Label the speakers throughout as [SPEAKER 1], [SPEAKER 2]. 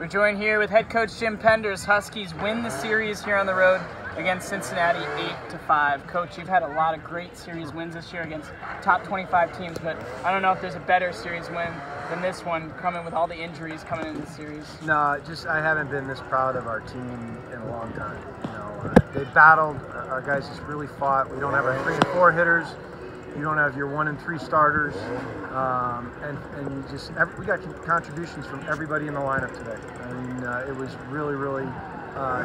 [SPEAKER 1] We're joined here with head coach Jim Penders. Huskies win the series here on the road against Cincinnati 8-5. Coach, you've had a lot of great series wins this year against top 25 teams, but I don't know if there's a better series win than this one, coming with all the injuries coming in the series.
[SPEAKER 2] No, I haven't been this proud of our team in a long time. They battled. Our guys just really fought. We don't have our 3 and 4 hitters. You don't have your 1 and 3 starters, and we got contributions from everybody in the lineup today. I mean, it was really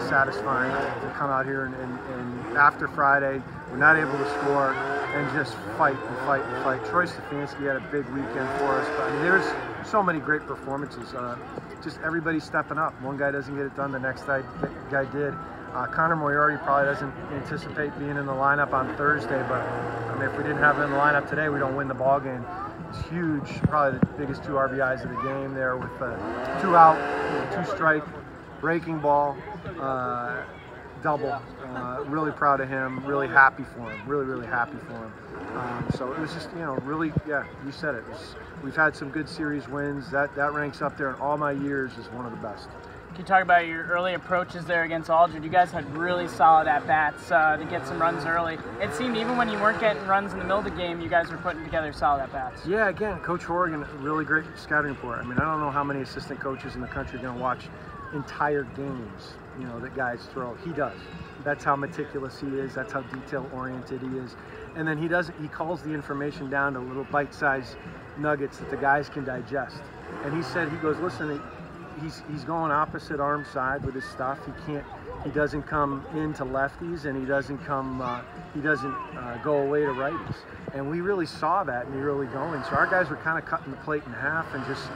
[SPEAKER 2] satisfying to come out here and after Friday, we're not able to score and just fight and fight and fight. Troy Stefanski had a big weekend for us, but I mean, there's so many great performances. Just everybody stepping up. One guy doesn't get it done, the next guy did. Connor Moriarty probably doesn't anticipate being in the lineup on Thursday, but I mean, if we didn't have him in the lineup today, we don't win the ball game. It's huge, probably the biggest 2 RBIs of the game there with 2 out, 2 strike, breaking ball, double. Really proud of him, really happy for him, really happy for him. So it was just, really, yeah, you said it. We've had some good series wins. That ranks up there in all my years as one of the best.
[SPEAKER 1] Can you talk about your early approaches there against Aldridge? You guys had really solid at-bats to get some runs early. It seemed even when you weren't getting runs in the middle of the game, you guys were putting together solid at-bats.
[SPEAKER 2] Yeah, again, Coach Horgan, really great scouting report. I mean, I don't know how many assistant coaches in the country are going to watch entire games, that guys throw. He does. That's how meticulous he is. That's how detail-oriented he is. And then he calls the information down to little bite-sized nuggets that the guys can digest. And he goes, listen, he's going opposite arm side with his stuff. He doesn't come into lefties, and he doesn't go away to righties. And we really saw that in the early going. So our guys were kind of cutting the plate in half and just,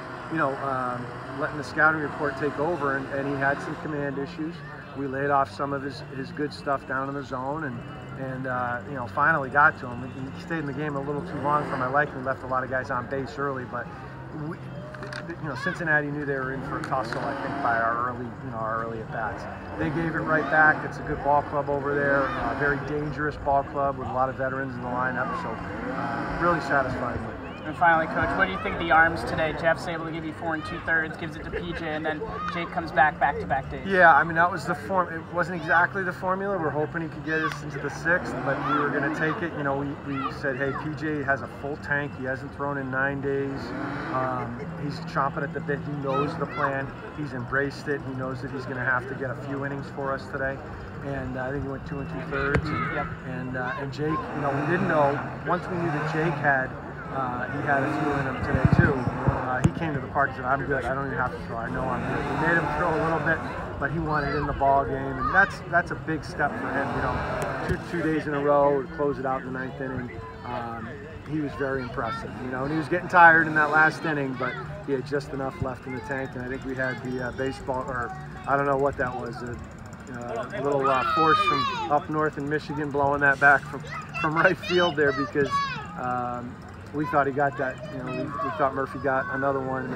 [SPEAKER 2] letting the scouting report take over. And he had some command issues. We laid off some of his good stuff down in the zone, and finally got to him. He stayed in the game a little too long for my liking. Left a lot of guys on base early, but Cincinnati knew they were in for a tussle, I think, by our early at-bats. They gave it right back. It's a good ball club over there, a very dangerous ball club with a lot of veterans in the lineup, so really satisfied with it.
[SPEAKER 1] And finally, Coach, what do you think of the arms today? Jeff's able to give you 4 2/3, gives it to PJ, and then Jake comes back-to-back days.
[SPEAKER 2] Yeah, I mean, that was the form. It wasn't exactly the formula. We're hoping he could get us into the 6th, but we were going to take it. We said, hey, PJ has a full tank. He hasn't thrown in 9 days. He's chomping at the bit. He knows the plan. He's embraced it. He knows that he's going to have to get a few innings for us today. And I think he went 2 2/3.
[SPEAKER 1] Yep.
[SPEAKER 2] And Jake, we didn't know. Once we knew that Jake he had a few in him today too. He came to the park and said, I'm good, I don't even have to throw, I know I'm good. We made him throw a little bit, but he wanted in the ball game, and that's a big step for him. Two days in a row to close it out in the 9th inning. He was very impressive, and he was getting tired in that last inning, but he had just enough left in the tank, and I think we had the baseball, or I don't know what that was, a little force from up north in Michigan blowing that back from right field there, because we thought he got that. We thought Murphy got another one.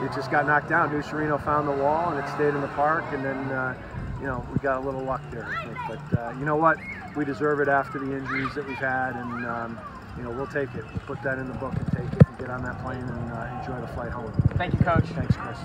[SPEAKER 2] It just got knocked down. Nucerino found the wall, and it stayed in the park. And then, we got a little luck there, I think. But you know what? We deserve it after the injuries that we've had, and we'll take it. We'll put that in the book and take it and get on that plane and enjoy the flight home.
[SPEAKER 1] Thank you, Coach.
[SPEAKER 2] Thanks, Chris.